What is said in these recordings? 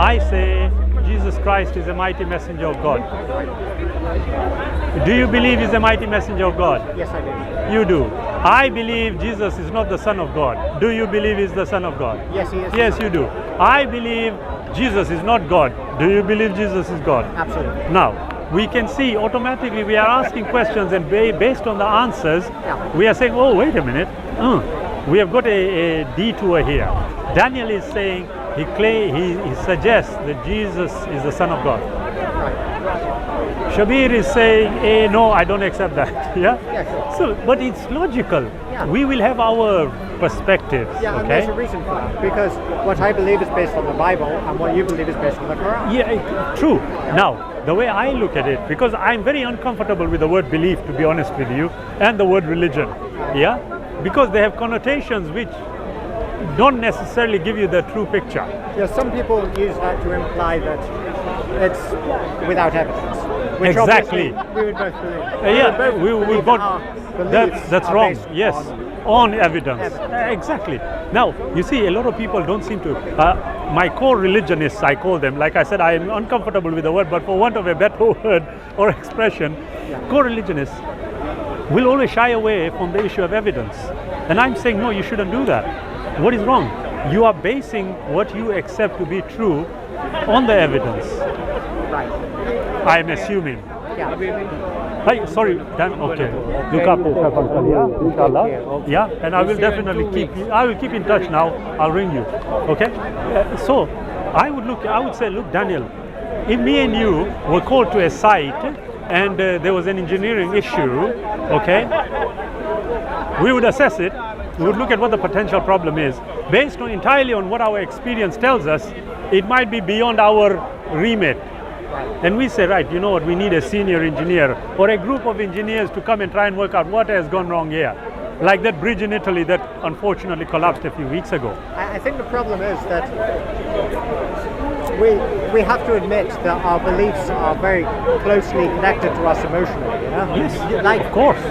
I say Jesus Christ is a mighty messenger of God. Do you believe he's a mighty messenger of God? Yes, I do. You do. I believe Jesus is not the Son of God. Do you believe he's the Son of God? Yes, he is. Yes, you do. I believe Jesus is not God. Do you believe Jesus is God? Absolutely. Now, we can see automatically we are asking questions, and based on the answers, we are saying, oh, wait a minute. We have got a detour here. Daniel is saying, he suggests that Jesus is the Son of God. Shabir is saying, no, I don't accept that. Yeah? Yeah, sure. So, but it's logical. Yeah. We will have our perspectives. Yeah, okay? and there's a reason for that. Because what I believe is based on the Bible, and what you believe is based on the Quran. Yeah, true. Now, the way I look at it, because I'm very uncomfortable with the word belief, to be honest with you, and the word religion. Yeah? Because they have connotations which don't necessarily give you the true picture. Yeah, some people use that to imply that it's without evidence. Which Exactly. We would both believe. Yeah, we believe both. that our beliefs That's are wrong. based Yes, on evidence. Exactly. Now, you see, a lot of people don't seem to. My core religionists, I call them. Like I said, I am uncomfortable with the word, but for want of a better word or expression, core religionists will always shy away from the issue of evidence. And I'm saying, no, you shouldn't do that. What is wrong? You are basing what you accept to be true on the evidence. Right. I'm assuming. Yeah. Hey, sorry, Dan. Okay. Look after yourself, Uncle. Yeah, inshallah. Yeah, and I will definitely I will keep in touch now. I'll ring you. Okay. So, I would say, look, Daniel, if me and you were called to a site and there was an engineering issue, okay, we would assess it. We would look at what the potential problem is. Based on entirely on what our experience tells us, it might be beyond our remit. And we say, right, you know what, we need a senior engineer or a group of engineers to come and try and work out what has gone wrong here. Like that bridge in Italy that unfortunately collapsed a few weeks ago. I think the problem is that we have to admit that our beliefs are very closely connected to us emotionally, you know? Yes, like, of course.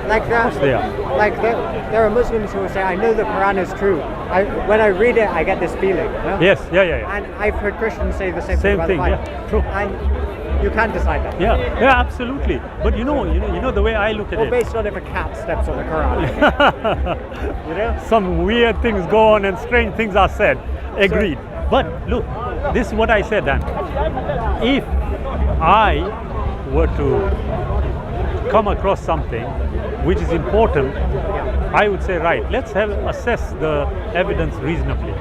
Like that. Of course they are. Like there are Muslims who will say, I know the Quran is true. When I read it, I get this feeling. You know? Yes, yeah. And I've heard Christians say the same thing about the Bible. Yeah, true. And you can decide that. Yeah, absolutely. But you know the way I look at or it. based on if a cat steps on the Quran. You know? Some weird things go on and strange things are said. Agreed. But look, this is what I said, Dan. If I were to come across something which is important, I would say, right, let's assess the evidence reasonably.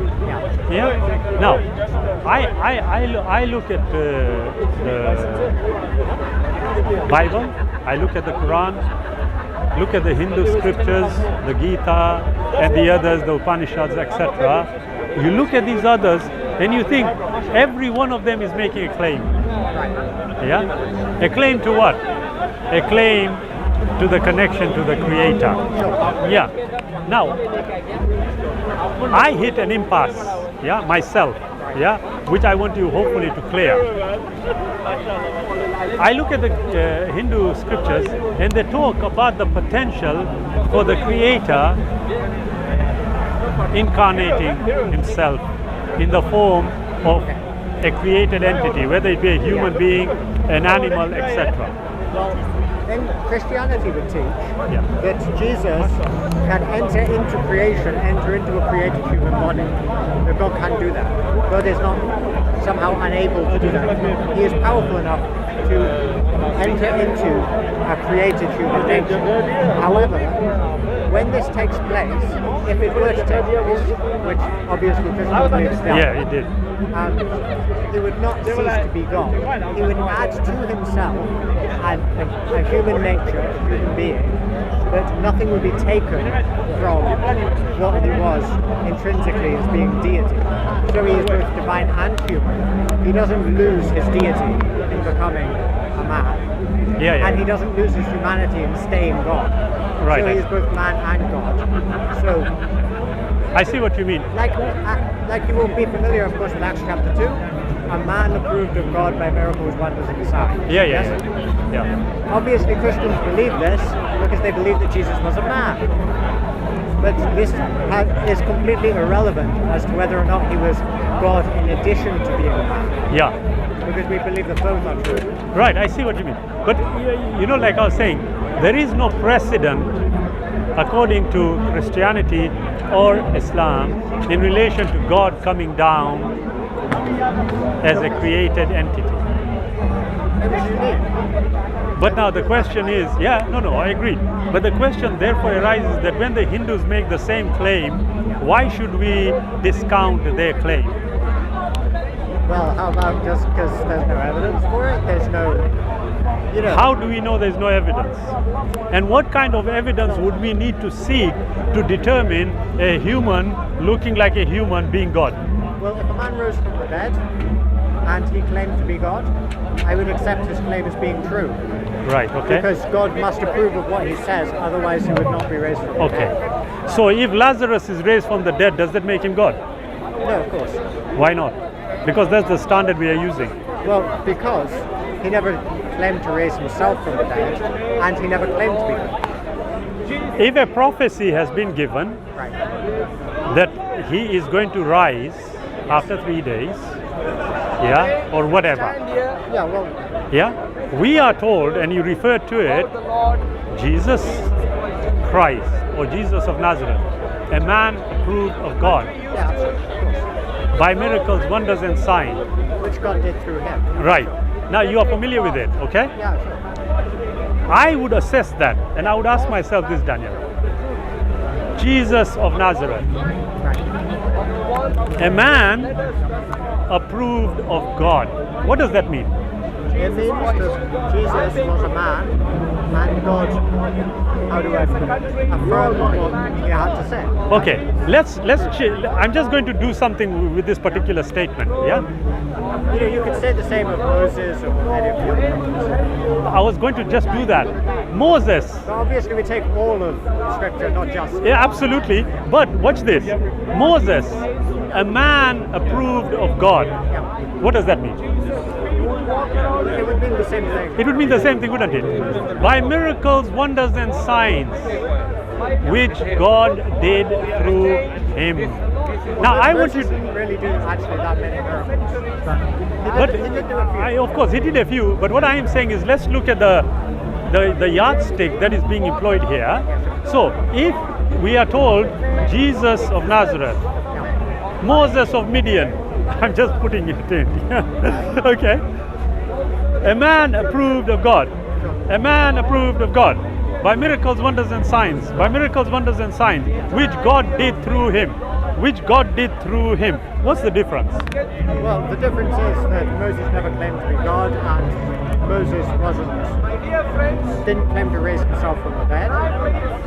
Yeah. Now, I look at the Bible, I look at the Quran, look at the Hindu scriptures, the Gita, and the others, the Upanishads, etc. You look at these others, and you think every one of them is making a claim. Yeah? A claim to what? A claim to the connection to the Creator. Yeah. Now, I hit an impasse, yeah, myself, yeah, which I want you hopefully to clear. I look at the Hindu scriptures, and they talk about the potential for the Creator incarnating himself in the form of a created entity, whether it be a human being, an animal, etc. Well, then Christianity would teach that Jesus can enter into creation, enter into a created human body. But God can't do that. God is not somehow unable to do that. He is powerful enough to enter into a created human nature. However, when this takes place, if it were to take place, which obviously Christians believe is done, yeah, it did. He would not cease to be God. He would add to himself a human nature, a human being, that nothing would be taken from what he was intrinsically as being deity. So he is both divine and human. He doesn't lose his deity in becoming a man. And he doesn't lose his humanity in staying God. Right. So he is both man and God. So I see what you mean. Like you will be familiar, of course, with Acts chapter 2. A man approved of God by miracles, wonders, and signs. Yeah. Obviously, Christians believe this because they believe that Jesus was a man. But this is completely irrelevant as to whether or not he was God in addition to being a man. Yeah. Because we believe that both are true. Right, I see what you mean. But like I was saying, there is no precedent according to Christianity or Islam in relation to God coming down as a created entity. It was unique. But now the question is, I agree. But the question therefore arises that when the Hindus make the same claim, why should we discount their claim? Well, how about just because there's no evidence for it? There's no, How do we know there's no evidence? And what kind of evidence would we need to seek to determine a human looking like a human being God? Well, if a man rose from the dead and he claimed to be God, I would accept his claim as being true. Right, okay. Because God must approve of what he says, otherwise he would not be raised from the dead. Okay. So if Lazarus is raised from the dead, does that make him God? No, of course. Why not? Because that's the standard we are using. Well, because he never claimed to raise himself from the dead, and he never claimed to be God. If a prophecy has been given Right. that he is going to rise after 3 days, or whatever, Yeah, well, we are told, and you refer to it, Jesus Christ or Jesus of Nazareth, a man approved of God yeah, absolutely. by miracles, wonders and signs. Which God did through him. Right. Now you are familiar with it, okay? Yeah, sure. I would assess that, and I would ask myself this, Daniel. Jesus of Nazareth, Right. a man approved of God. What does that mean? It means that Jesus was a man, and God, how do I put it, affirmed what he had to say. Okay, I'm just going to do something with this particular statement, yeah? You could say the same of Moses or any of the other prophets. I was going to just do that. Moses, So obviously we take all of Scripture, not just. yeah, absolutely. But watch this. Moses, a man approved of God. Yeah. What does that mean? It would mean the same thing. It would mean the same thing, wouldn't it? By miracles, wonders and signs, which God did through him. Now I want you. Moses didn't really do actually that many miracles. But He did do a few. of course, he did a few. But what I am saying is, let's look at the yardstick that is being employed here. So, if we are told Jesus of Nazareth, Moses of Midian, I'm just putting it in. Okay, a man approved of God, a man approved of God by miracles, wonders, and signs. By miracles, wonders, and signs, which God did through him. Which God did through him. What's the difference? Well, the difference is that Moses never claimed to be God, and Moses didn't claim to raise himself from the dead,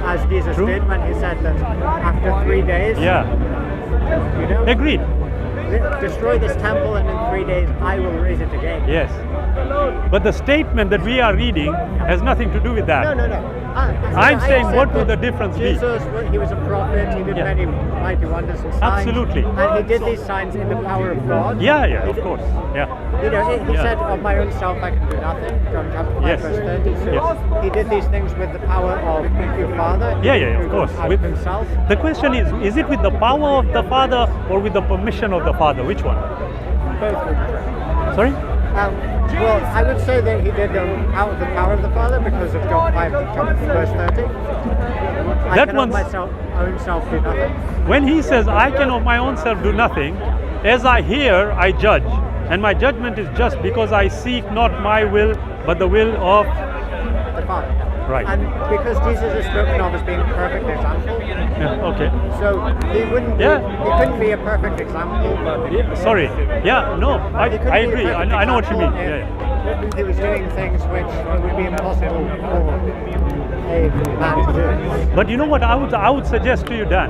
as Jesus True. did when he said that after 3 days, Agreed. destroy this temple, and in 3 days I will raise it again. Yes. But the statement that we are reading has nothing to do with that. No. I'm saying, said what would that the difference be? Jesus, he was a prophet, he did Yeah. many mighty wonders and signs. Absolutely. And he did these signs in the power of God. Yeah, He of did- course. Yeah. He Yeah. said, of my own self I can do nothing, John chapter 5, Yes. verse 30. So Yes. he did these things with the power of the Father. He Yeah, didn't of do course. them out With of himself. the question is it with the power of the Father or with the permission of the Father? Which one? Both would be true. Sorry? Well, I would say that he did them out of the power of the Father because of John 5, chapter verse 30. I That can of one's- myself, own self do nothing. When he says, I can of my own self do nothing, as I hear, I judge. And my judgment is just because I seek not my will, but the will of... The Father. Right. And because Jesus is spoken of as being a perfect example, Yeah, okay. so he wouldn't Yeah. he couldn't be a perfect example. Yeah, sorry. Yeah, no, He couldn't I be a agree. perfect I know what you mean. example Yeah. if he was doing things which would be impossible for a man to do. But you know what I would suggest to you, Dan?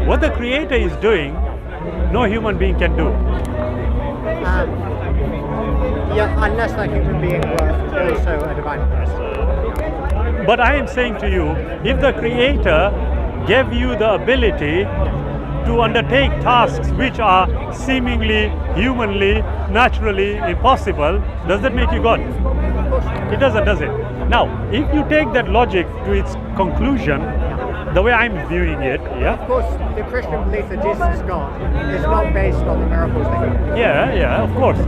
What the Creator is doing, no human being can do. Yeah, unless that human being were also a divine person. But I am saying to you, if the Creator gave you the ability to undertake tasks which are seemingly, humanly, naturally impossible, does that make you God? It doesn't, does it? Now, if you take that logic to its conclusion, the way I'm viewing it, yeah. Of course, the Christian belief that Jesus is God is not based on the miracles that he did. Yeah, of course,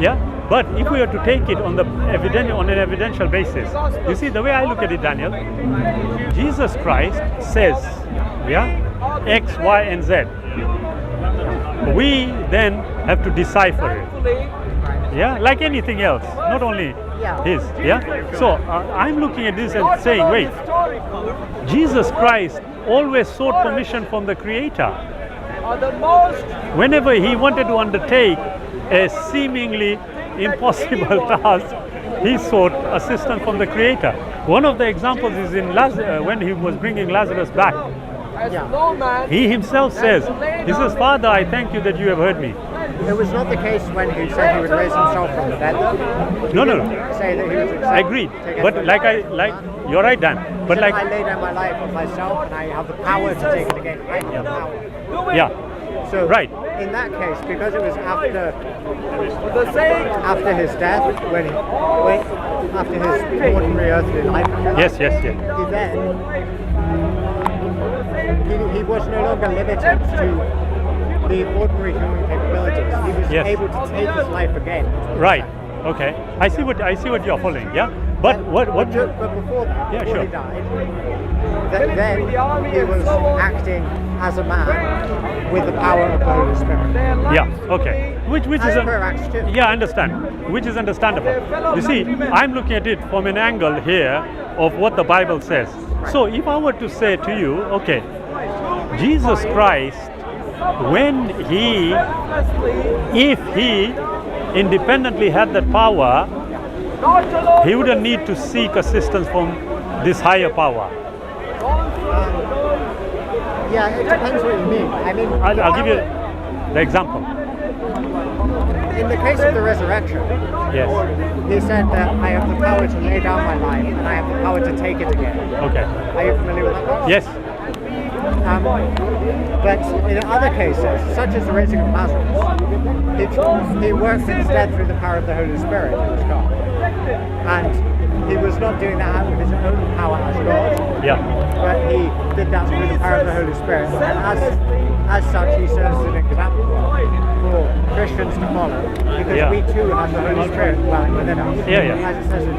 yeah. But if we were to take it on on an evidential basis, you see, the way I look at it, Daniel, Jesus Christ says, yeah, X, Y, and Z. We then have to decipher it. Yeah, like anything else, not only his. Yeah. So I'm looking at this and saying, wait, Jesus Christ always sought permission from the Creator. Whenever he wanted to undertake a seemingly impossible task, he sought assistance from the Creator. One of the examples is in when he was bringing Lazarus back. He himself says, he says, Father, I thank you that you have heard me. It was not the case when he said he would raise himself from the dead, though. No. Say that he was I agreed. But you're right, Dan. But like I lay down my life for myself, and I have the power to take it again. I have the power. Yeah. So right. In that case, because it was after his death, after his ordinary earthly life. Yes. He was no longer limited to the ordinary human capabilities. He was able to take his life again. Right. Okay. I see what you're following. Yeah. But what? But before that, before he died, then he was acting as a man with the power of the Holy Spirit. Yeah. Okay. Which is Acts 2. Yeah, I understand. Which is understandable. You see, I'm looking at it from an angle here of what the Bible says. So if I were to say to you, okay, Jesus Christ, if he independently had that power, he wouldn't need to seek assistance from this higher power. Yeah, it depends what you mean. I mean, I'll give you the example. In the case of the resurrection, he said that I have the power to lay down my life and I have the power to take it again. Okay. Are you familiar with that verse? Yes. But in other cases, such as the raising of Lazarus, he worked instead through the power of the Holy Spirit, who was God. And he was not doing that out of his own power as God. Yeah. But he did that through the power of the Holy Spirit. And as such, he serves as an example for Christians to follow, because we too have the Holy Spirit dwelling within us. As it says in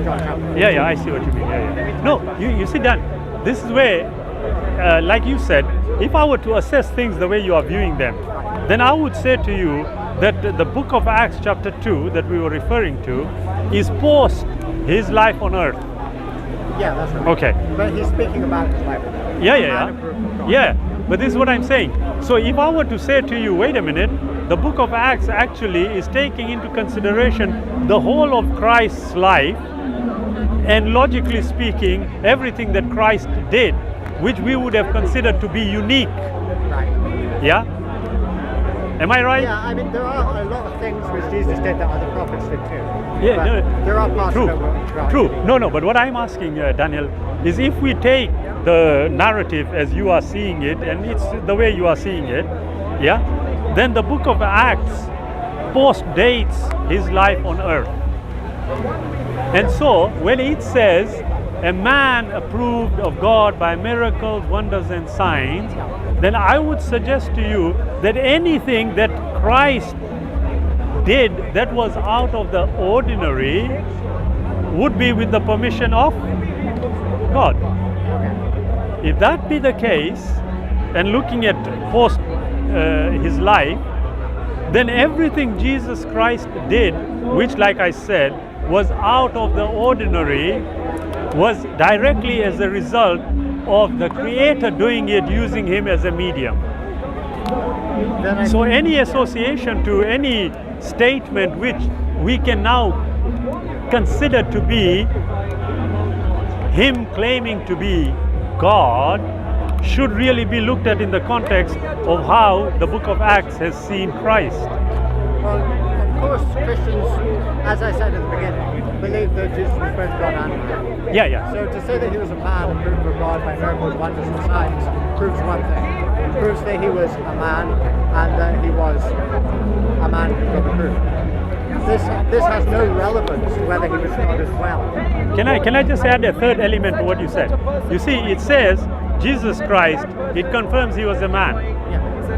John chapter. Yeah, I see what you mean. No, you see, Dan, this is where, like you said, if I were to assess things the way you are viewing them, then I would say to you that the book of Acts chapter 2 that we were referring to is post his life on earth. Yeah, that's right. Okay. But he's speaking about his life on earth. Yeah. But this is what I'm saying. So if I were to say to you, wait a minute, the book of Acts actually is taking into consideration the whole of Christ's life, and logically speaking, everything that Christ did, which we would have considered to be unique. Right. Yeah? Am I right? Yeah, I mean, there are a lot of things which Jesus did that other prophets did too. Yeah, there are parts of it. True. No, but what I'm asking, Daniel, is if we take the narrative as you are seeing it, and it's the way you are seeing it, then the book of Acts post-dates his life on earth. And so, when it says, a man approved of God by miracles, wonders, and signs, then I would suggest to you that anything that Christ did that was out of the ordinary would be with the permission of God. If that be the case, and looking at post his life, then everything Jesus Christ did, which, like I said, was out of the ordinary, was directly as a result of the Creator doing it, using him as a medium. So any association to any statement which we can now consider to be him claiming to be God should really be looked at in the context of how the book of Acts has seen Christ. Well, of course, Christians, as I said at the beginning, believe that Jesus was both God and man. Yeah. So to say that he was a man approved of God by miracles, wonders, and signs proves one thing. It proves that he was a man and that he was a man who God approved. this has no relevance to whether he was God as well. Can I just add a third element to what you said? You see, it says Jesus Christ, it confirms he was a man.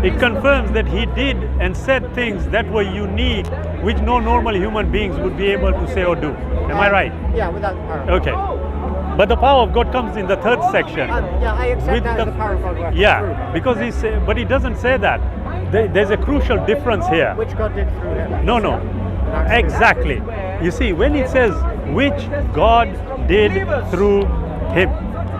It confirms that he did and said things that were unique, which no normal human beings would be able to say or do. Am I right? Yeah, without power. Okay. But the power of God comes in the third section. Yeah, I accept that as the power of God working Yeah, through. because but he doesn't say that. There's a crucial difference here. Which God did through him. No. Exactly. You see, when it says which God did through him.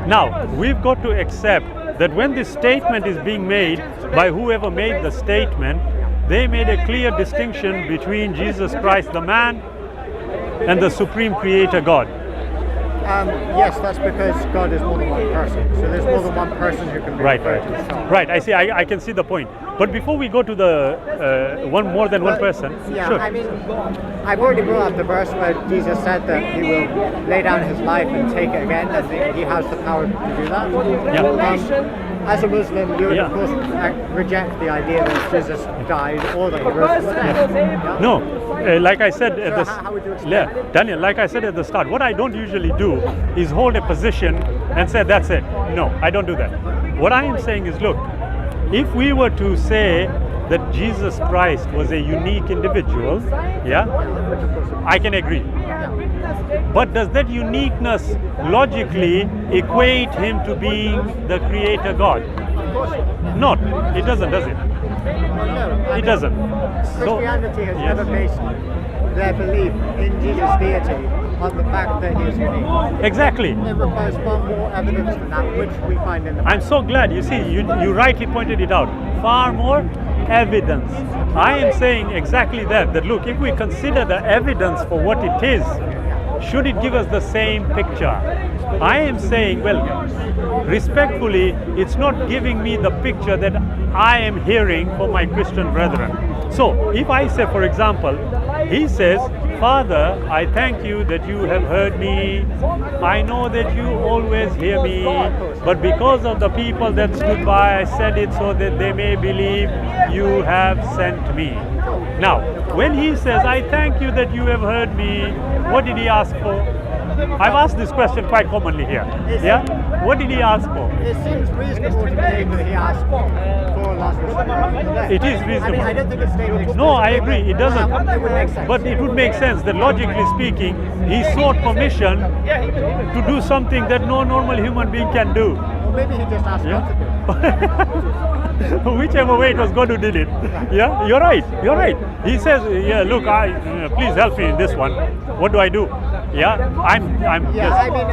Now, we've got to accept that when this statement is being made by whoever made the statement, they made a clear distinction between Jesus Christ, the man, and the supreme creator God. Yes, that's because God is more than one person. So there's more than one person who can be referred to as God. Right, I see, I can see the point. But before we go to the more than one person, Yeah, sure. I mean, I've already brought up the verse where Jesus said that he will lay down his life and take it again, and he has the power to do that. Yeah. As a Muslim, you would of course reject the idea that Jesus died or that he rose from the dead. Yeah? No, like I said at the how would you explain it? Daniel, like I said at the start, what I don't usually do is hold a position and say that's it. No, I don't do that. What I am saying is, look, if we were to say that Jesus Christ was a unique individual, yeah, I can agree. But does that uniqueness logically equate him to being the creator God? Not. It doesn't, does it? No, It doesn't. Christianity has never based their belief in Jesus' deity on the fact that he is unique. Exactly. It requires far more evidence than that, which we find in the I'm so glad. You see, you rightly pointed it out. Far more evidence. I am saying exactly that. That look, if we consider the evidence for what it is, should it give us the same picture? I am saying, well, respectfully, it's not giving me the picture that I am hearing for my Christian brethren. So, if I say, for example, he says, Father, I thank you that you have heard me. I know that you always hear me, but because of the people that stood by, I said it so that they may believe you have sent me. Now, when he says, I thank you that you have heard me, what did he ask for? I've asked this question quite commonly here. Yeah? What did he ask for? It seems reasonable to me that he asked for Lazarus. It is reasonable. I mean, I don't think it's stated No, I agree. It doesn't. It would make sense. But it would make sense that logically speaking, he sought permission to do something that no normal human being can do. Or maybe he just asked God to do it. Whichever way it was God who did it. Yeah, you're right. You're right. He says, yeah, look, please help me in this one. What do I do? Yeah,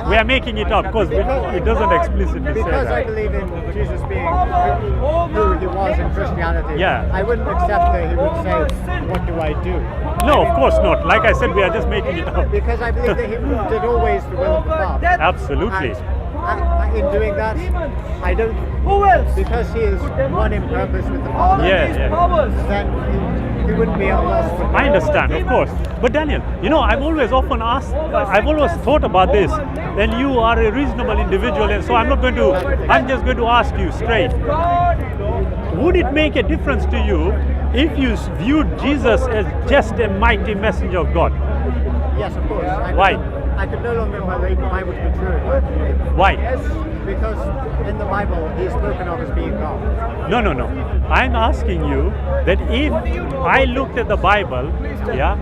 we are making it up because it doesn't explicitly say Because that. I believe in Jesus being who he was in Christianity. Yeah. I wouldn't accept that he would say, what do I do? No, of course not. Like I said, we are just making it up. Because I believe that he did always the will of the Father. Absolutely. And in doing that, I don't. Who else? Because he is one in purpose with the Father. Then he wouldn't be at a loss for. I understand, of course. But Daniel, I've always thought about this. And you are a reasonable individual, and so I'm just going to ask you straight. Would it make a difference to you if you viewed Jesus as just a mighty messenger of God? Yes, of course. Why? I could no longer believe the Bible to be true. Why? Because in the Bible, he is spoken of as being God. No. I'm asking you that if I looked at the Bible, yeah,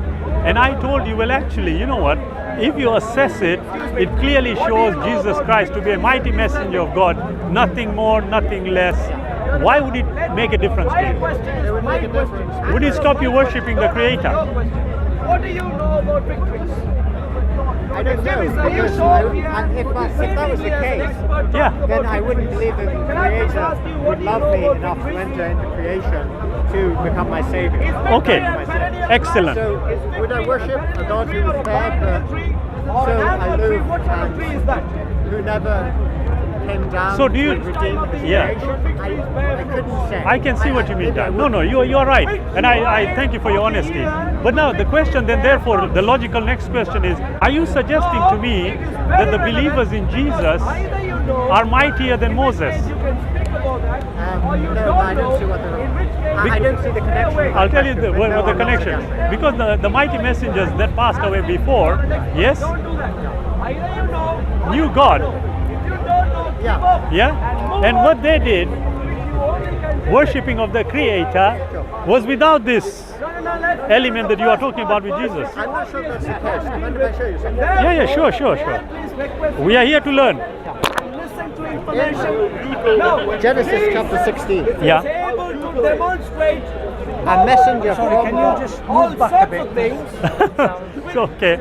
and I told you, well, actually, you know what? If you assess it, it clearly shows Jesus Christ to be a mighty messenger of God, nothing more, nothing less. Why would it make a difference to you? It would make a difference. Would it stop you worshipping the Creator? What do you know about victories? I don't know, because if that was the case, Yeah. then I wouldn't believe that the Creator would love me enough to enter into creation to become my Savior. Okay. My Savior. Excellent. So would I worship a God who was there, but so aloof and who never came down So do you- to redeem his yeah. creation? I couldn't say. I can see what you mean, Dan. No, you're right. And I thank you for your honesty. But now the question then, therefore, the logical next question is, are you suggesting to me that the believers in Jesus are mightier than Moses? No, I don't see what they're. I don't see the connection. I'll tell you the, But what no, the I'm not connection. suggesting. Because the mighty messengers that passed away before, yes, Don't do that. Either you know, knew God. if you don't know, give Yeah. up. Yeah? And what they did, You only can say, worshipping of the Creator, was without this let's element that you are talking about with Jesus. I'm not sure that's the case. Do you mind if I show you something? Yeah, sure. Please request We are here to learn. listen to information. Now, Genesis chapter 16. Yeah. is able to demonstrate A messenger from Can you God. just all move back a sorts bit? of things. It's okay.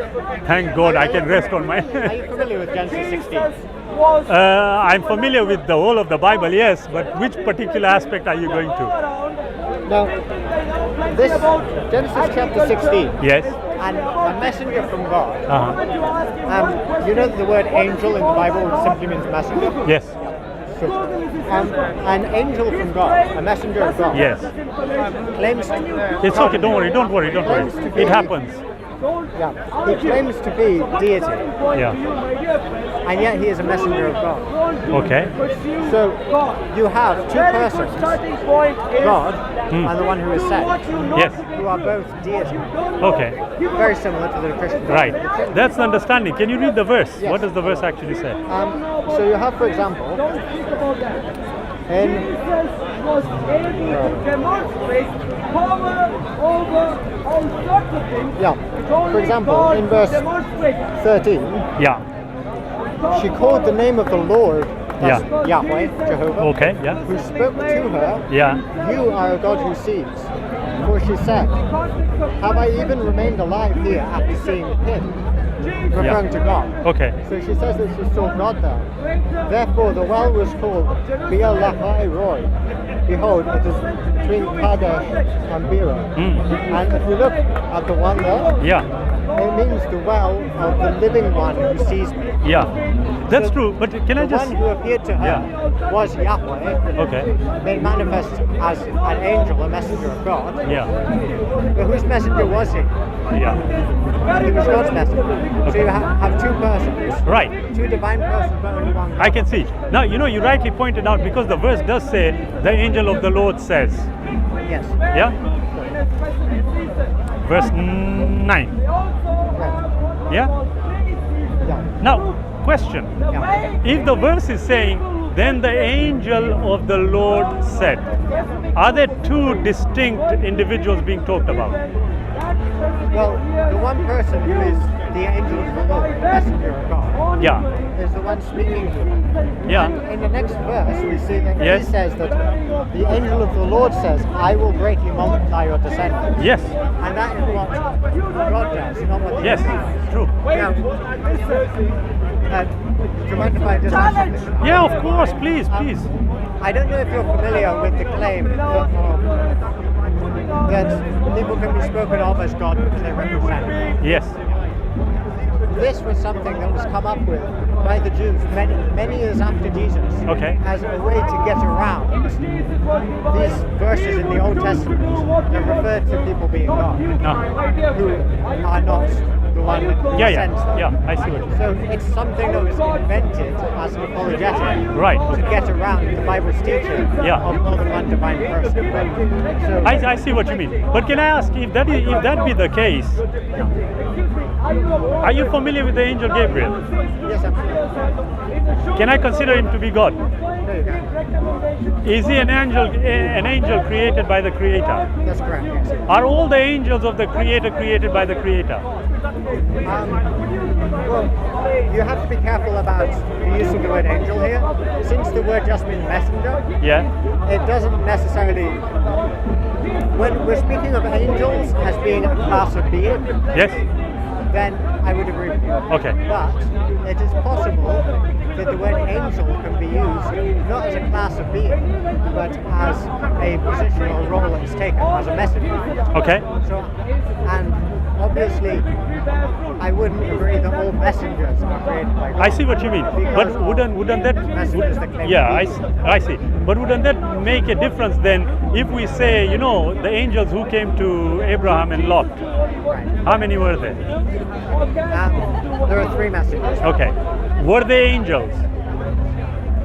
Thank God I can rest on my. Are you familiar with Genesis 16? Jesus was I'm familiar with the whole of the Bible, yes, but which particular aspect are you going to? around. Now, this Genesis chapter 16, Yes. and a messenger from God. Uh-huh. You know the word angel in the Bible simply means messenger? Yes. So, an angel from God, a messenger of God, Yes. claims to, It's okay. Don't worry. It happens. yeah, he claims to be deity, Yeah. and yet he is a messenger of God. Okay. So you have two persons, Starting point is God and the one who is sent, Yes. who are both deity. Okay. Very similar to the Christian. Right. That's the understanding. Can you read the verse? Yes. What does the verse actually say? So you have, for example, in Jesus was able to demonstrate power over all sorts of things. yeah, Which only for example, God in verse demonstrates. 13, Yeah. she called the name of the Lord, that's Yahweh, Jehovah, Okay. Yeah. who spoke to her, Yeah. "You are a God who sees." For she said, "Have I even remained alive here after seeing him?" Referring to God. Okay. So she says that she saw God there. Therefore the well was called Beer Lahai Roy. Behold, it is between Kadesh and Beerah. And if you look at the one there, Yeah. it means the well of the living one who sees me. Yeah. That's So true. But can I The just? one who appeared to her was Yahweh, Okay. made manifest as an angel, a messenger of God. Yeah. But whose messenger was he? Yeah. He was God's messenger. So you have two persons, Right. two divine persons, but only one God. I can see. Now, you rightly pointed out because the verse does say, the angel of the Lord says. Yes. Yeah? Verse 9. Yeah. Yeah? Yeah. Now, question. Yeah. If the verse is saying, then the angel of the Lord said, are there two distinct individuals being talked about? Well, the one person who is the angel of the Lord, the messenger of God, Yeah. is the one speaking to him. Yeah. And in the next verse, we see that Yes. he says that the angel of the Lord says, "I will greatly multiply your descendants." Yes. And that is what God does, not what the Yes. angel does. True. Now, do you mind if I just ask something? Yeah, of course. Please. I don't know if you're familiar with the claim that people can be spoken of as God because they represent. Yes. This was something that was come up with by the Jews many years after Jesus, Okay. as a way to get around these verses in the Old Testament that referred to people being God, who are not the one that sends them. Yeah. I see what you mean. So it's something that was invented as an apologetic Right. to get around the Bible's teaching Yeah. of more than one divine person. So, I see what you mean. But can I ask, if that be the case, are you familiar with the angel Gabriel? yes, I'm Can I consider him to be God? there you go. Is he an angel created by the Creator? That's correct, yes. Are all the angels of the Creator created by the Creator? Well, you have to be careful about the use of the word angel here. Since the word just means messenger, Yeah. it doesn't necessarily... When we're speaking of angels as being a class of being, Yes. then I would agree with you. Okay. But it is possible that the word angel can be used not as a class of being, but as a position or role it's taken, as a messenger. Okay. So, and obviously, I wouldn't agree that all messengers are created by God. I see what you mean. Because But wouldn't that? messengers that claim Yeah, to be I see. But wouldn't that make a difference then if we say, the angels who came to Abraham and Lot? Right. How many were there? There are three messengers. Okay. Were they angels?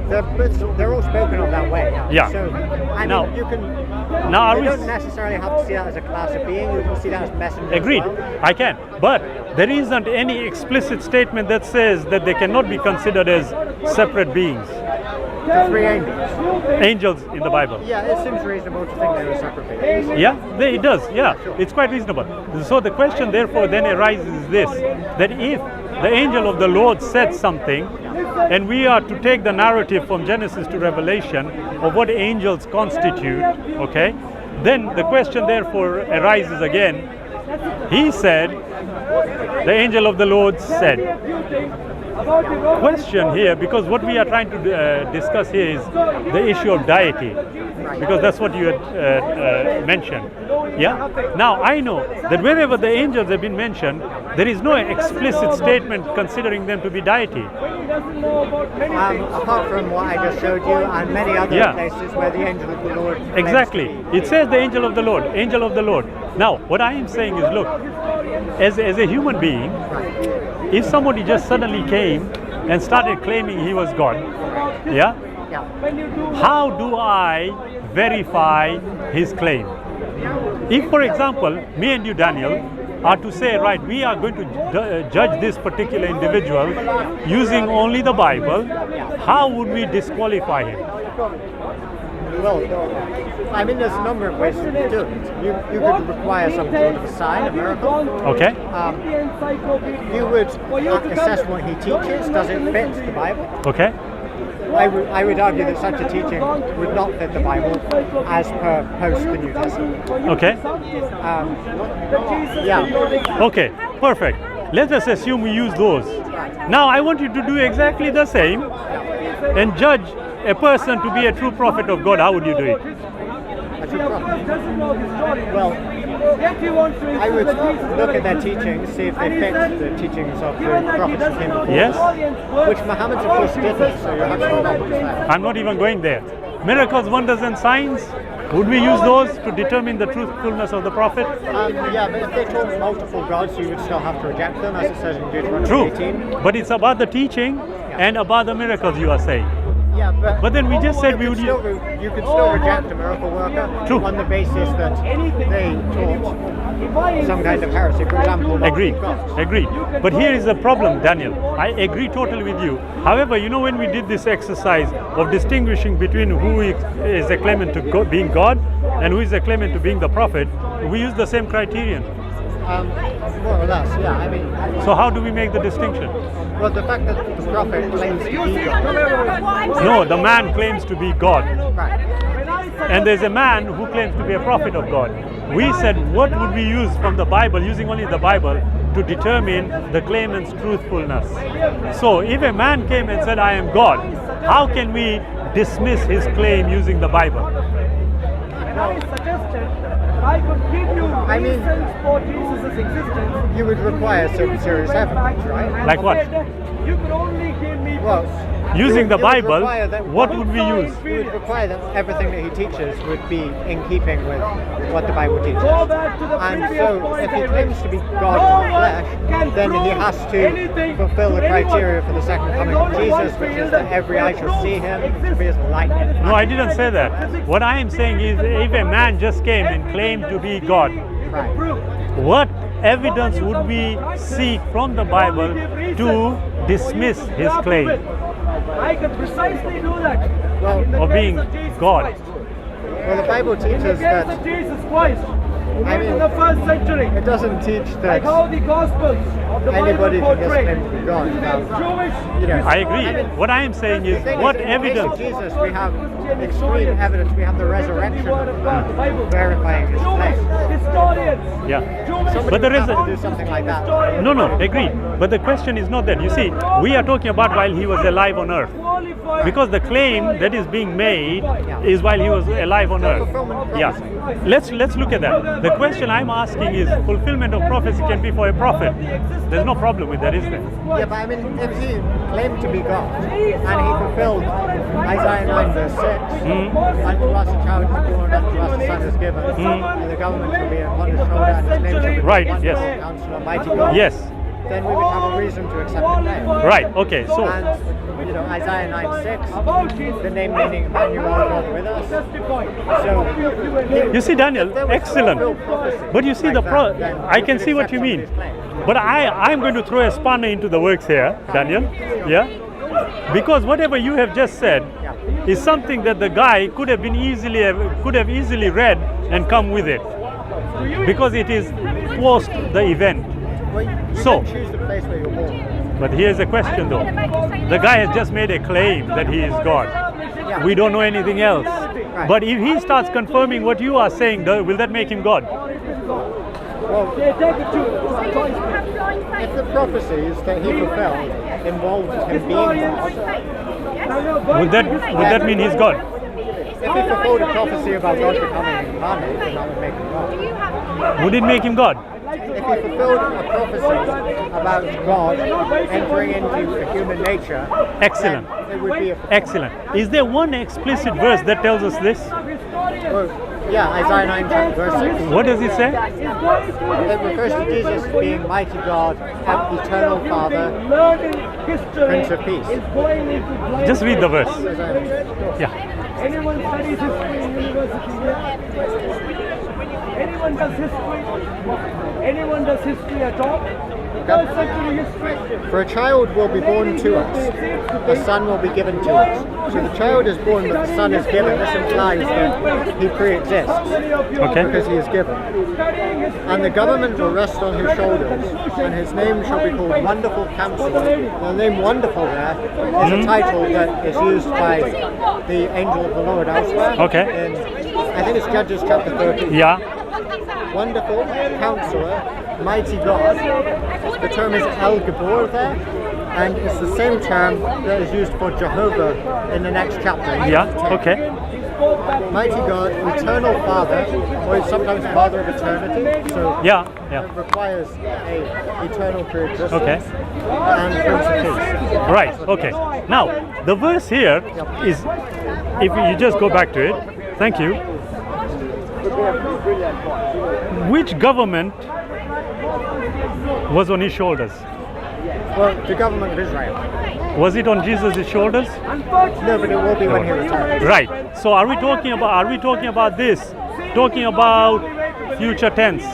They're all spoken of that way. Yeah. So, I Now- mean, you can Now, are You we don't necessarily have to see that as a class of being. You can see that as messengers. agreed? As well. I can, but there isn't any explicit statement that says that they cannot be considered as separate beings, The three angels. angels in the Bible. Yeah, it seems reasonable to think they were separate beings. Yeah, it does. Yeah, it's quite reasonable. So the question, therefore, then arises is this: that if the angel of the Lord said something, and we are to take the narrative from Genesis to Revelation of what angels constitute, okay, then the question, therefore, arises again. He said, the angel of the Lord said. Question here, because what we are trying to discuss here is the issue of deity, because that's what you had mentioned. Yeah. Now I know that wherever the angels have been mentioned, there is no explicit statement considering them to be deity. Apart from what I just showed you, and many other Yeah. places where the angel of the Lord. claims Exactly. to be. It says the angel of the Lord, angel of the Lord. Now, what I am saying is, look, as a human being, if somebody just suddenly came and started claiming he was God, yeah, Yeah. how do I verify his claim? If, for example, me and you, Daniel, are to say, right, we are going to judge this particular individual using only the Bible, how would we disqualify him? Well, I mean, there's a number of ways to do it. You could require some sort of a sign, a miracle. Okay? You would assess what he teaches. Does it fit the Bible? Okay? I would argue that such a teaching would not fit the Bible as per post the New Testament. Okay? Yeah. Okay, perfect. Let us assume we use those. Now I want you to do exactly the same and judge a person to be a true prophet of God. How would you do it? A true prophet. Well, I would look at their teachings, see if they fit the teachings of the prophets who came before. Yes? Which Muhammad, of course, didn't, so you have to remember that. I'm not even going there. Miracles, wonders and signs, would we use those to determine the truthfulness of the prophet? Yeah, but if they taught multiple gods, you would still have to reject them, as it says in Deuteronomy True, 18. but it's about the teaching and about the miracles you are saying. Yeah, But then we just said we would use... you could still reject a miracle worker True. on the basis that they taught some kind of heresy, for example. Agreed, gods. agreed. But here is the problem, Daniel. I agree totally with you. However, you know, when we did this exercise of distinguishing between who is a claimant to being God and who is a claimant to being the prophet, we use the same criterion. More or less, yeah. I mean, So how do we make the distinction? well, the fact that the prophet claims to be God. No, the man claims to be God. Right. And there's a man who claims to be a prophet of God. We said, what would we use from the Bible, using only the Bible, to determine the claimant's truthfulness? So if a man came and said, I am God, how can we dismiss his claim using the Bible? I suggested I could give you reasons for Jesus' existence. You would require some serious evidence, right? Like what? You could only give me Well, Using the you would Bible, require that- what would we use? You would require that everything that he teaches would be in keeping with what the Bible teaches. Go back to the And previous so, point if he I claims raised. to be No God in one the flesh, can then he prove has anything to fulfill the to anyone. criteria for the second coming of There's only Jesus, one which is field that every eye shall see him to be his likeness. No, I didn't say that. What I am saying is, if a man just came and claimed to be God, Right. what evidence would we seek from the Bible to dismiss his claim? I could precisely do that. Well, In the of case being of Jesus God. Christ. Well, the Bible In the teaches case of that Jesus Christ, who I lived in mean, the first century, it doesn't teach like that how the Gospels of the anybody Bible can just portray. claim to be God. Jewish, You know, I agree. What I am saying the is, thing what is, in the case of evidence? Jesus, we have extreme evidence. We have the resurrection verifying his Jewish claim. historians, Yeah. Jewish But there is have to do something like that. historians No, agreed. But the question is not that. You see, we are talking about while he was alive on earth. qualified. Because the claim that is being made is while he was alive on earth. Fulfillment of Yeah. prophecy. Let's look at that. The question I'm asking is, fulfillment of prophecy can be for a prophet. There's no problem with that, is there? Yeah, but I mean, if he claimed to be God and he fulfilled Isaiah 9 verse 6, unto us a child is born, unto us a son is given, and the government shall be upon his shoulder, and his name shall be Right, Wonderful yes. Counselor, Mighty God. Yes. then we would have a reason to accept the claim. Right, okay, so And Isaiah 9:6, the name meaning Emmanuel, God with us. So you see, Daniel, if there was excellent. fulfilled prophecy But you see like the then I we can could see what accept you mean. somebody's claim. But I'm going to throw a spanner into the works here, Daniel. Yeah? Because whatever you have just said is something that the guy could have easily read and come with it. Because it is post the event. Well, you So- don't choose the place where you're born. But here's a question though. The guy has just made a claim that he is God. We don't know anything else. But if he starts confirming what you are saying, will that make him God? Well, They take it to if the prophecies that he fulfilled involved him being God, Would that mean he's God? if he fulfilled a prophecy about God becoming incarnate, then that would make him God. Would it make him God? If he fulfilled a prophecy about God entering into a human nature, Excellent. then it would be a Excellent. Is there one explicit verse that tells us this? well, yeah, Isaiah 9 verse 6. What does it say? It refers to Jesus being mighty God, eternal Father, learning history Prince of Peace. is going into blind. Just read the verse. Isaiah. Yeah. Anyone studies history in university here? Anyone does history? Anyone does history at all? Does century history? For a child will be born to us, a son will be given to us. So the child is born, but the son is given. This implies that he pre-exists Okay. because he is given. And the government will rest on his shoulders, and his name shall be called Wonderful Counselor. The name Wonderful there is a title that is used by the angel of the Lord elsewhere. Okay. I think it's Judges chapter 13. Yeah. Wonderful Counselor, Mighty God. The term is El Gabor there, and it's the same term that is used for Jehovah in the next chapter. Yeah. Okay. Mighty God, Eternal Father, or sometimes Father of Eternity, so Yeah. it Yeah. requires a eternal pre-existence. Okay. And Prince of Peace. Right. Okay. Now the verse here is, if you just go back to it. Thank you. Which government was on his shoulders? Well, the government of Israel. Was it on Jesus' shoulders? No, but it will be when he returns. Right. So are we talking about this? Talking about future tense?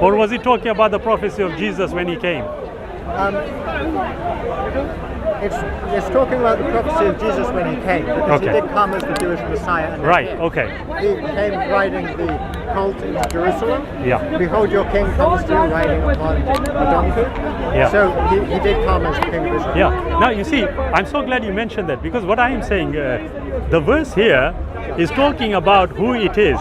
Or was he talking about the prophecy of Jesus when he came? It's talking about the prophecy of Jesus when he came, because Okay. he did come as the Jewish Messiah. And Right. he did. Okay. He came riding the colt into Jerusalem. Yeah. Behold, your king comes to you riding upon a donkey. Yeah. So he did come as the king of Israel. Yeah. Now you see, I'm so glad you mentioned that, because what I am saying, the verse here is talking about who it is.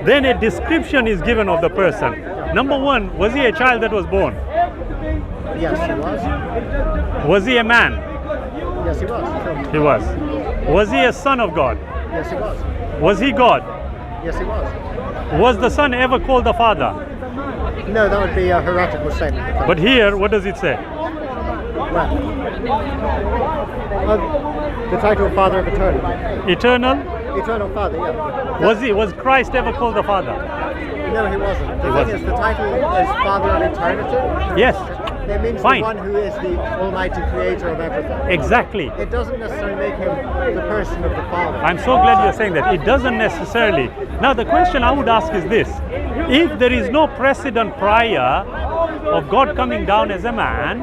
Then a description is given of the person. Number one, was he a child that was born? Yes, he was. Was he a man? Yes, he was. Sure. He was. Was he a son of God? Yes, he was. Was he God? Yes, he was. Was the son ever called the father? No, that would be a heretical statement. But here, what does it say? Well, the title Father of Eternity. Eternal? Eternal Father, yeah. Was Christ ever called the father? No, he wasn't. The thing wasn't. is, the title is Father of Eternity. Yes. It means Fine. the one who is the almighty creator of everything. Exactly. It doesn't necessarily make him the person of the Father. I'm so glad you're saying that. It doesn't necessarily. Now the question I would ask is this. If there is no precedent prior of God coming down as a man,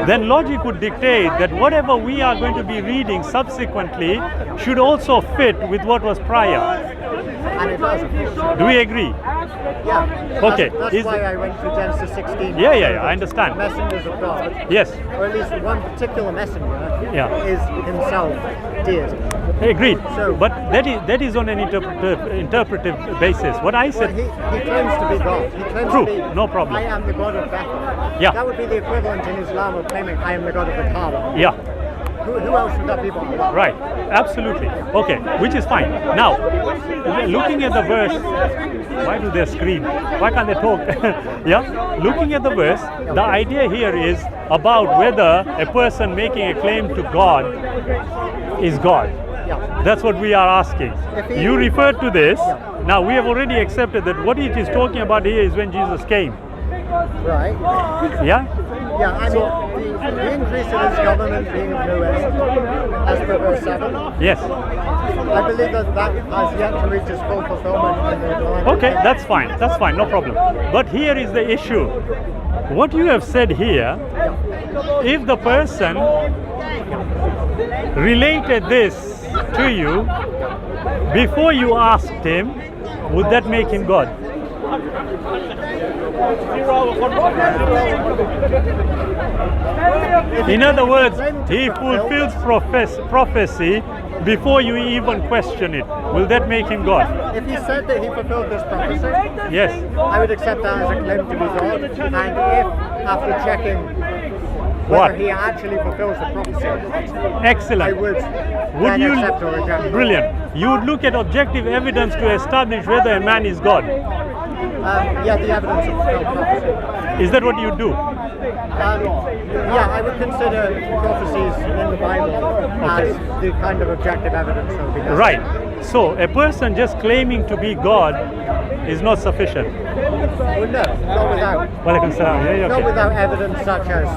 then logic would dictate that whatever we are going to be reading subsequently should also fit with what was prior. And it doesn't. Do we agree? Yeah. Okay. That's Is- why I went to Genesis 16. Yeah, I understand. Messengers of God. Yes, Or at least one particular messenger Yeah. is himself deity. agreed. So- But that is on an interpretive basis. What I Well, said, he claims to be God. He claims True, to be, no problem. I am the God of Bethel. Yeah. That would be the equivalent in Islam of claiming I am the God of the Kaaba. yeah, Who else would that be but Allah? right, absolutely. Okay, which is fine. Now, looking at the verse, why do they scream? Why can't they talk? Yeah, looking at the verse, the idea here is about whether a person making a claim to God is God. Yeah. That's what we are asking. If he- You referred to this. Now we have already accepted that what it is talking about here is when Jesus came. Right. Yeah? Yeah, I mean, the increase in his government being of no end, as per verse 7, Yes. I believe that has yet to reach its full fulfillment in the millennium. Okay, that's fine, no problem. But here is the issue. What you have said here, if the person related this to you before you asked him, would that make him God? In other words, he fulfills prophecy before you even question it. Will that make him God? If he said that he fulfilled this prophecy, Yes. I would accept that as a claim to be God. And if, after checking What? whether he actually fulfills the prophecy, Excellent. I would Would then you? accept or reject it. Brilliant. You would look at objective evidence to establish whether a man is God. Yeah, the evidence of fulfilled prophecy. Is that what you do? Yeah, I would consider prophecies in the Bible as the kind of objective evidence that would be necessary. Right. So a person just claiming to be God is not sufficient. Well, no, not without. Walaikum salam. Yeah, Not okay. without evidence such as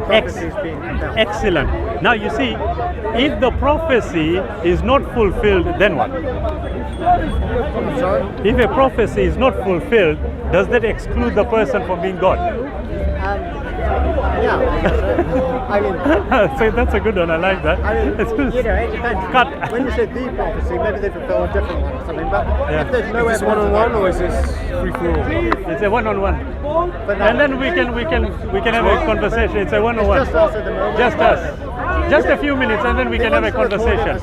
prophecies being fulfilled. Excellent. Now you see, if the prophecy is not fulfilled, then what? Sorry? If a prophecy is not fulfilled, does that exclude the person from being God? Yeah, I guess so. I mean, So that's a good one. I like that. I mean, you know, it depends. Cut. When you say the prophecy, maybe they fulfill a different one or something. But Yeah. if there's no Is this evidence, one-on-one or is this free-for-all? It's a one-on-one. but And then we can have a conversation. It's a one-on-one. It's just us at the moment. Just us. Just a few minutes, and then we can have a conversation.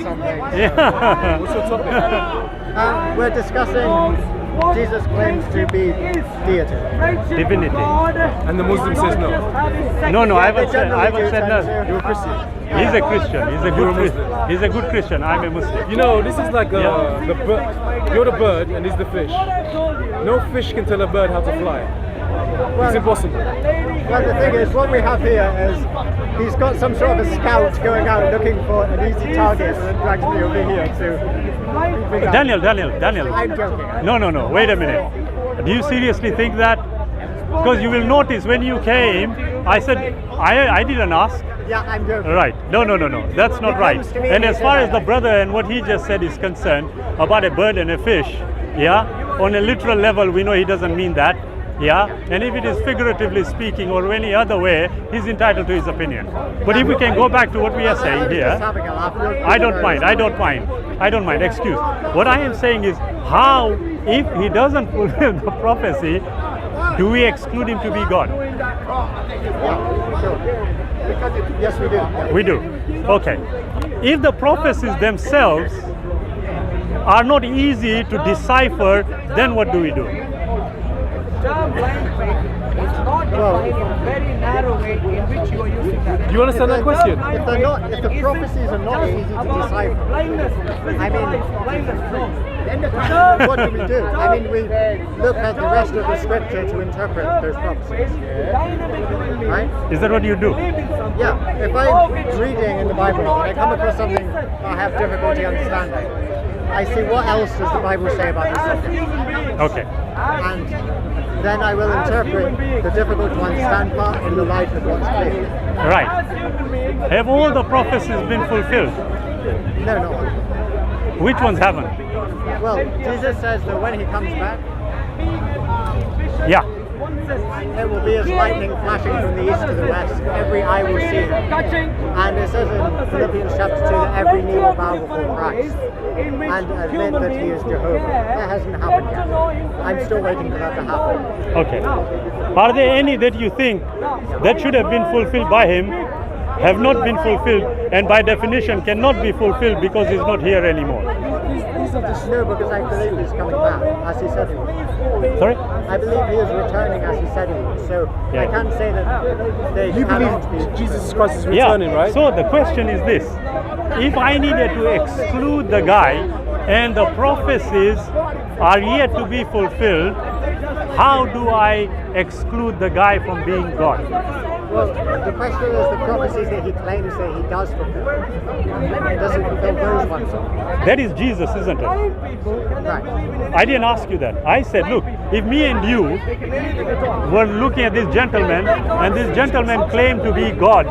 Yeah. What's your topic? We're discussing Jesus claims to be deity. Divinity. And the Muslim says no. No, I haven't They said. I generally haven't do said tend no. to- You're a Christian. He's a Christian. He's a You're a good. Muslim. He's a good Christian. I'm a Muslim. You know, this is like Yeah. the bird. You're the bird and he's the fish. No fish can tell a bird how to fly. It's impossible. Well, the thing is, what we have here is he's got some sort of a scout going out looking for an easy target and then drags me over here to... Daniel. I'm joking. No. Wait a minute. Do you seriously think that? Because you will notice when you came, I said I didn't ask. Yeah, I'm joking. Right. No. That's not right. comes to me And and as he far said as the that. brother and what he just said is concerned about a bird and a fish, yeah, on a literal level, we know he doesn't mean that. Yeah, and if it is figuratively speaking or any other way, he's entitled to his opinion. But if we can go back to what we are saying I was here, just having a laugh. I don't mind. Excuse. What I am saying is, how, if he doesn't fulfill the prophecy, do we exclude him to be God? Yeah, sure. Yes, we do. We do. Okay. If the prophecies themselves are not easy to decipher, then what do we do? Well, very narrow way in which you are using that. Do you understand that question? if the prophecies are not easy to decipher, Blindness, I mean, blindness, no. what do we do? I mean, we look at the rest of the scripture to interpret those prophecies, right? Is that what you do? Yeah, if I'm reading in the Bible and I come across something I have difficulty understanding, I see what else does the Bible say about this subject, Okay. and then I will interpret the difficult to understand part in the light of what's clear. Right. Have all the prophecies been fulfilled? No, no. Which ones haven't? Well, Jesus says that when he comes back, Yeah. it will be as lightning flashing from the east to the west. Every eye will see him. And it says in Philippians chapter 2 that every knee will bow before Christ and admit that he is Jehovah. That hasn't happened yet. I'm still waiting for that to happen. Okay. Are there any that you think that should have been fulfilled by him, have not been fulfilled, and by definition cannot be fulfilled because he's not here anymore? No, because I believe he's coming back, as he said he would. Sorry? I believe he is returning as he said he would. So I Yeah. can't say that they You cannot believe be. Jesus Christ is returning, Yeah. right? So the question is this: if I needed to exclude the guy and the prophecies are yet to be fulfilled, how do I exclude the guy from being God? Well, the question is the prophecies that he claims that he does fulfill. Does he fulfill those ones? That is Jesus, isn't it? Right. I didn't ask you that. I said, look, if me and you were looking at this gentleman and this gentleman claimed to be God,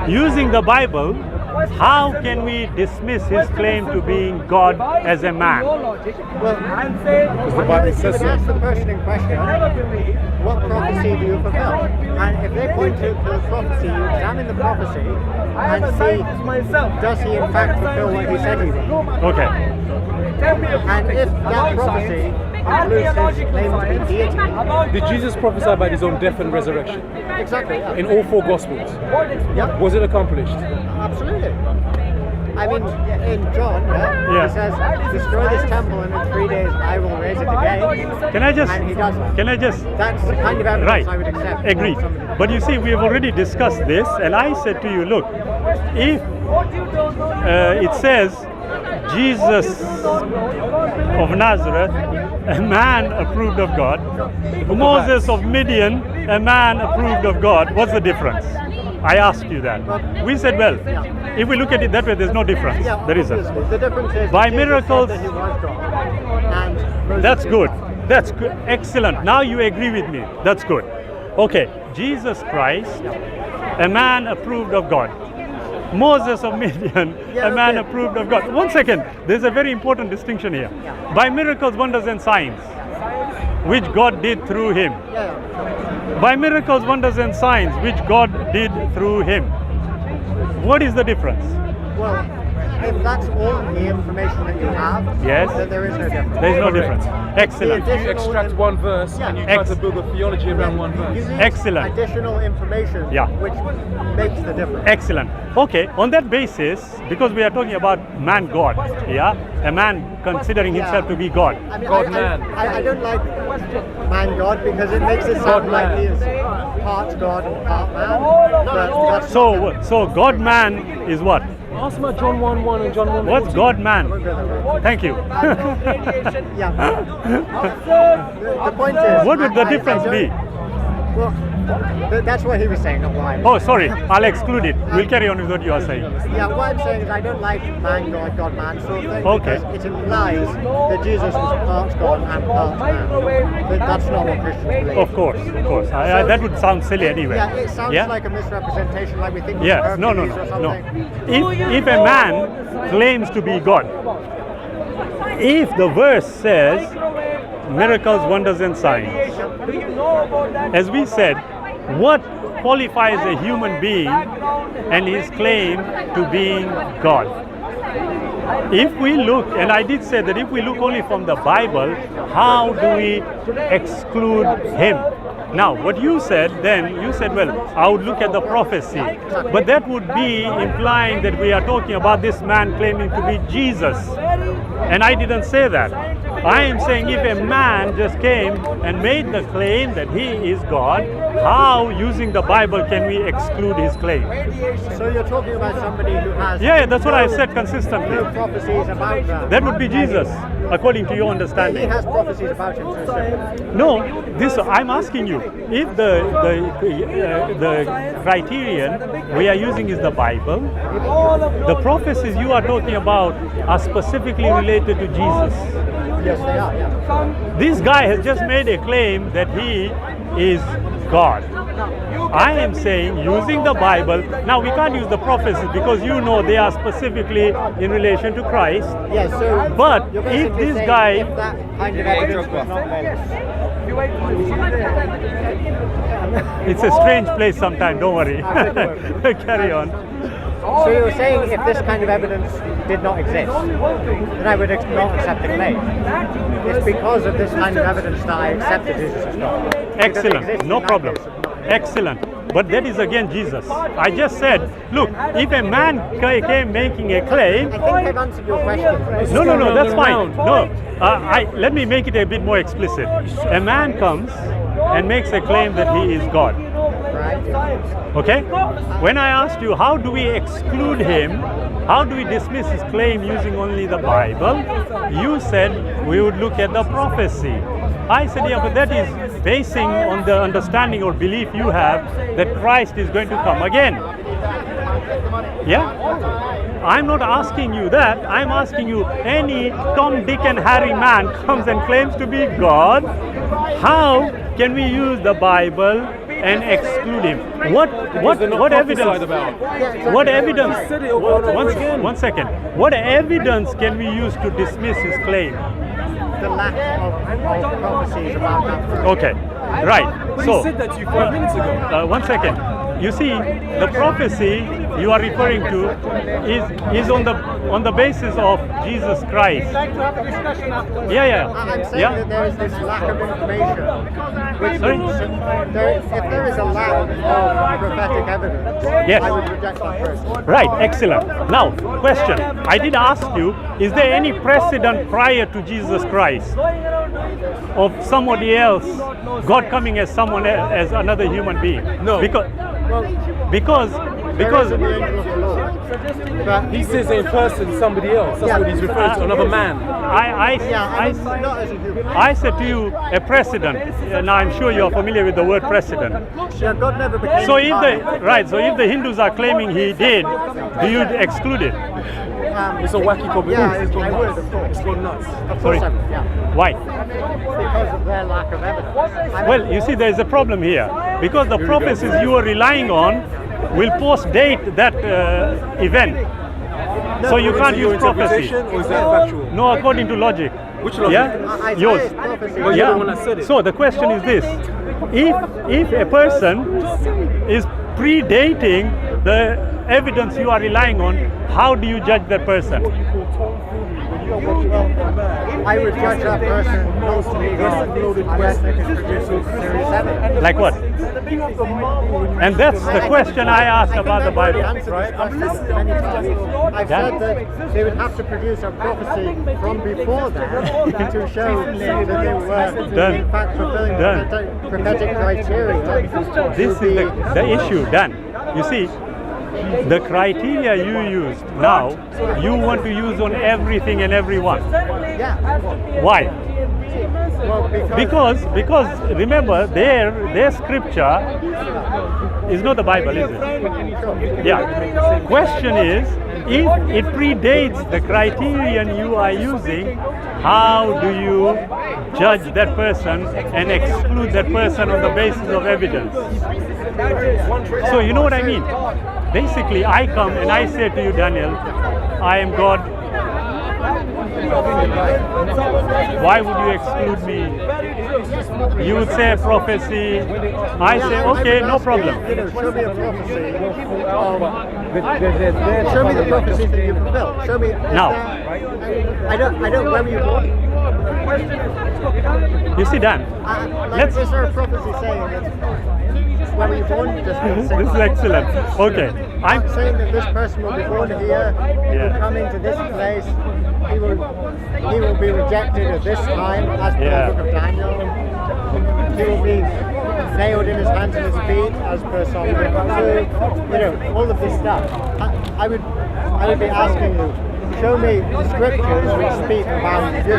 using the Bible, how can we dismiss his claim to being God as a man? Well, the Bible says so. Ask the person in question, what prophecy do you fulfill? And if they point to the prophecy, you examine the prophecy and see, does he in fact fulfill what he said he would? Okay. And if that prophecy includes his claim to be deity, Did Jesus prophesy about his own death and resurrection? exactly, yeah. In all 4 Gospels. Yeah. Was it accomplished? Absolutely. I mean, in John, Yeah. he says, destroy this temple and in 3 days I will raise it again. Can I just, And he does that. can I just, That's the kind of evidence right, I would accept. agreed. But you see, we have already discussed this, and I said to you, look, if it says, Jesus of Nazareth, a man approved of God, Moses of Midian, a man approved of God, what's the difference? I asked you that. We said, well, if we look at it that way, there's no difference. Yeah, There isn't. obviously. The difference is By that Jesus miracles- said that he was God. And Moses That's did good. not. That's good. Excellent. Now you agree with me. That's good. Okay. Jesus Christ, a man approved of God. Moses of Midian, Yeah, a man okay. approved of God. One second. There's a very important distinction here. By miracles, wonders, and signs, which God did through him. Yeah. By miracles, wonders, and signs, which God did through him. What is the difference? Well, if that's all the information that you have, Yes. then there is no difference. There is no Correct. difference. Excellent. The You extract one verse and you try Ex- to build a theology around one You verse. need Excellent. additional information Yeah. which makes the difference. Excellent. Okay, on that basis, because we are talking about man God, yeah, a man considering himself to be God. I mean, God I, man. I don't like man God because it makes it sound God like man. he is part God and part man. But that's So God man is what? Ask about John 1:1 and John 1:14. What's God man? Thank you. yeah. The point is, What would the I difference don't- be? Well, that's what he was saying, not why. Oh, sorry, I'll exclude it. We'll carry on with what you are saying. Yeah, what I'm saying is I don't like man God, God man sort of thing. Okay. Because it implies that Jesus was part God and part man. But that's not what Christians believe. Of course. That would sound silly anyway. Yeah, it sounds Yeah? like a misrepresentation, like we think he's Yes. No. Hercules or something. If a man claims to be God, if the verse says miracles, wonders, and signs, as we said, what qualifies a human being and his claim to being God? If we look, and I did say that if we look only from the Bible, how do we exclude him? Now, what you said then, you said, well, I would look at the prophecy. But that would be implying that we are talking about this man claiming to be Jesus. And I didn't say that. I am saying if a man just came and made the claim that he is God, how, using the Bible, can we exclude his claim? So you're talking about somebody who has Yeah, that's what I no- said consistently. no prophecies about them. That would be Jesus, according to your He understanding. has prophecies about him too. No, this I'm asking you. If the criterion we are using is the Bible, the prophecies you are talking about are specifically related to Jesus. Yes, they are. Yeah. This guy has just made a claim that he is God. I am saying, using the Bible, now we can't use the prophecies because you know they are specifically in relation to Christ. Yeah. So, But you're if basically this saying guy, if that kind of evidence was not available. it's a strange place sometimes, don't worry. Carry on. So you're saying if this kind of evidence did not exist, then I would not accept the claim. It's because of this kind of evidence that I accepted Jesus as God. Because it Excellent, exists no in that problem. case. Excellent. But that is again Jesus. I just said, look, if a man came making a claim, I think I've answered your question. no, that's fine. Around. No, let me make it a bit more explicit. A man comes and makes a claim that he is God. Right? Okay? When I asked you, how do we exclude him? How do we dismiss his claim using only the Bible? You said we would look at the prophecy. I said, yeah, but that is basing on the understanding or belief you have that Christ is going to come again. Yeah? I'm not asking you that. I'm asking you, any Tom, Dick and Harry man comes and claims to be God, how can we use the Bible and exclude him? What evidence? What evidence? One second. What evidence can we use to dismiss his claim? The lack of prophecies about that verse. Okay, right. But So he said that to you 5 minutes ago. 1 second. You see, the prophecy you are referring to is on the basis of Jesus Christ. Yeah. I'm saying that there is this lack of information. Which Sorry? if there is a lack of prophetic evidence, Yes. I would reject that person. Right, excellent. Now, question. I did ask you, is there any precedent prior to Jesus Christ of somebody else, God coming as someone as another human being? No. Because There is an angel of the Lord. But He says in person somebody else. That's what he's referring to, another man. I not as a human. I said to you a precedent. Now I'm sure you are familiar with the word precedent. Yeah, God never became So if incarnate. so if the Hindus are claiming he did, do you exclude it? It's a wacky combination. Yeah, I would, of course. It's gone nuts. Of Sorry. course, yeah. Why? Because of their lack of evidence. Well, you see, there is a problem here because the prophecies you are relying on will post-date that event. So you can't Your use prophecy. interpretation, or is that factual? No, according to logic. Which logic? Yeah, Isaiah's yours. prophecy. Well, you're the one that said it. So the question is this: if a person is predating the evidence you are relying on, how do you judge that person? I would judge that person not to be God unless they can produce serious evidence. Like what? And that's the question I asked about the Bible. I've said that they would have to produce a prophecy from before that to show that they were Done. in fact fulfilling Done. the prophetic criteria. This is the issue, Dan. You see, the criteria you used now, you want to use on everything and everyone. Yeah. Why? Well, Because remember, their scripture is not the Bible, is it? Yeah. Question is, if it predates the criterion you are using, how do you judge that person and exclude that person on the basis of evidence? So you know what I mean? Basically, I come and I say to you, Daniel, I am God. Why would you exclude me? You would say prophecy. I say, okay, no problem. Show me a prophecy. Show me the prophecies that you fulfill. Show me. Now. I don't. Where were you born? You see, Dan, let's. Is there a prophecy saying that? Where were you born? This is excellent. Okay, I'm saying that this person will be born here. He will come into this place. He will be rejected at this time, as per the book of Daniel. He will be nailed in his hands and his feet, as per Psalm 52. You know, all of this stuff. I would be asking you, show me the scriptures which speak about you.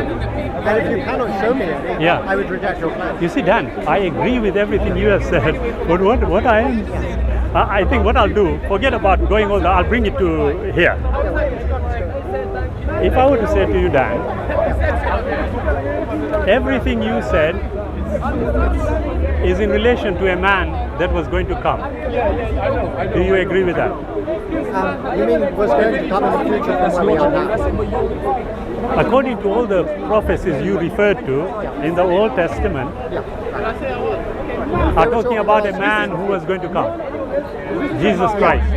And if you cannot show me any, I would reject your claim. You see, Dan, I agree with everything you have said, but what I think what I'll do, forget about going over, I'll bring it to here. If I were to say to you, Dan, everything you said is in relation to a man that was going to come. Do you agree with that? You mean was going to come in the future from where we are now? According to all the prophecies you referred to in the Old Testament, are talking about a man who was going to come. Jesus Christ.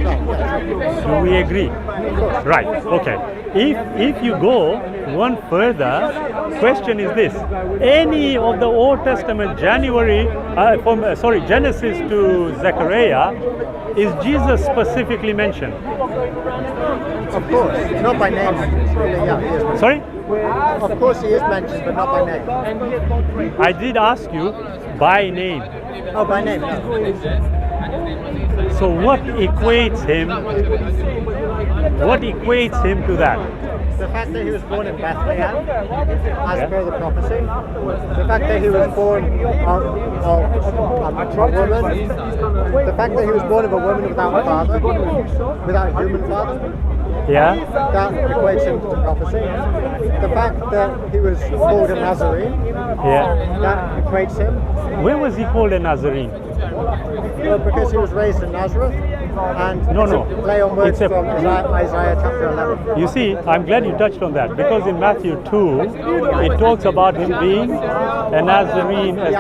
Do we agree? Right, okay. If you go one further, question is this: any of the Old Testament Genesis to Zechariah, is Jesus specifically mentioned? Of course, not by name. He is. Sorry? Of course he is mentioned, but not by name. I did ask you by name. Oh, by name. So what equates him? What equates him to that? The fact that he was born in Bethlehem, as per the prophecy. The fact that he was born of a woman. The fact that he was born of a woman without a father, without a human father. Yeah. That equates him to prophecy. The fact that he was called a Nazarene. Yeah. That equates him. Where was he called a Nazarene? Well, because he was raised in Nazareth. And No, it's no. a play on words It's a- from Isaiah chapter 11. You see, I'm glad you touched on that because in Matthew 2, it talks about him being a Nazarene as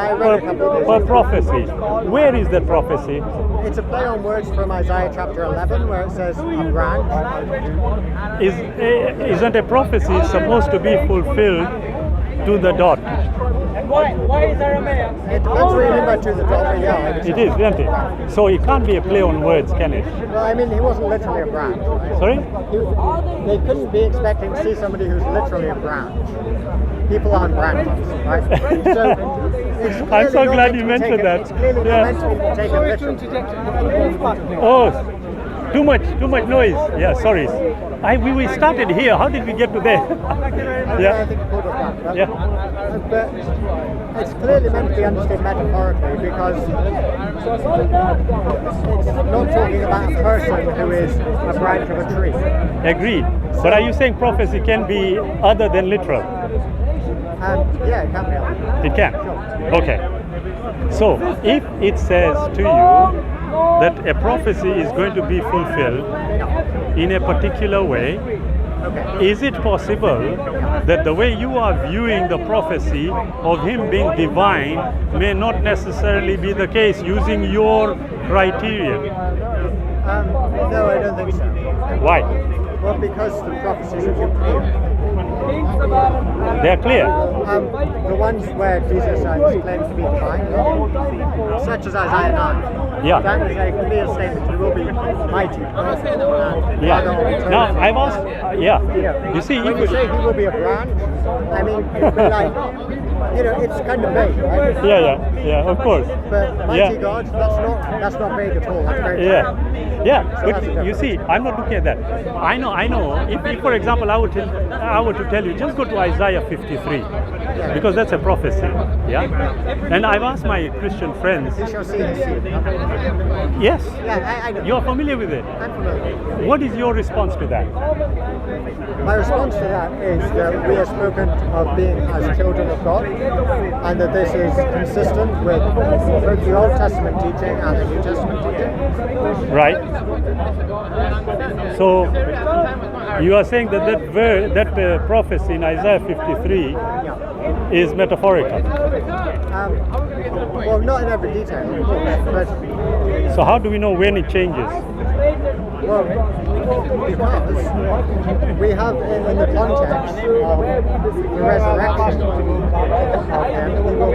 per prophecy. Where is that prophecy? It's a play on words from Isaiah chapter 11 where it says a branch. Isn't a prophecy supposed to be fulfilled to the dot? Why is Aramaic? It depends what you mean by to the dot, but yeah. It is, isn't it? So it can't be a play on words, can it? Well, I mean, he wasn't literally a branch. Right? Sorry? They couldn't be expecting to see somebody who's literally a branch. People aren't branches, right? So it's I'm so clearly glad not you meant to mentioned take that. It's clearly Yeah. not meant to be taken literally. Oh, too much noise. Yeah, sorry. We started here. How did we get to there? I Yeah. think it could have done, but, Yeah. but it's clearly meant to be understood metaphorically because it's not talking about a person who is a branch of a tree. Agreed. But are you saying prophecy can be other than literal? Yeah, it can be. It can. Okay. So if it says to you that a prophecy is going to be fulfilled in a particular way, is it possible that the way you are viewing the prophecy of him being divine may not necessarily be the case using your criteria? No, I don't think so. Why? Well, because the prophecies are too clear. They're clear. The ones where Jesus claims to be divine, such as Isaiah 9. Yeah. That is a clear statement. He will be mighty. Yeah. Now I've asked. Yeah. You see, When you say he will be a branch, I mean, like, it's kind of vague, right? Yeah. Of course. But mighty Yeah. God, that's not vague at all. That's very clear. Yeah, So but that's the you see, I'm not looking at that. I know. If for example, I were to tell you, just go to Isaiah 53, because that's a prophecy. Yeah, and I've asked my Christian friends. You shall see his seed. Yes, Yeah, I know. you're familiar with it. I'm familiar. What is your response to that? My response to that is that we are spoken of being as children of God, and that this is consistent with both the Old Testament teaching and the New Testament teaching. Right. So you are saying that that prophecy in Isaiah 53 is metaphorical. Well, not in every detail, of course, but So how do we know when it changes? well, because we have in the context of the resurrection of him, he will be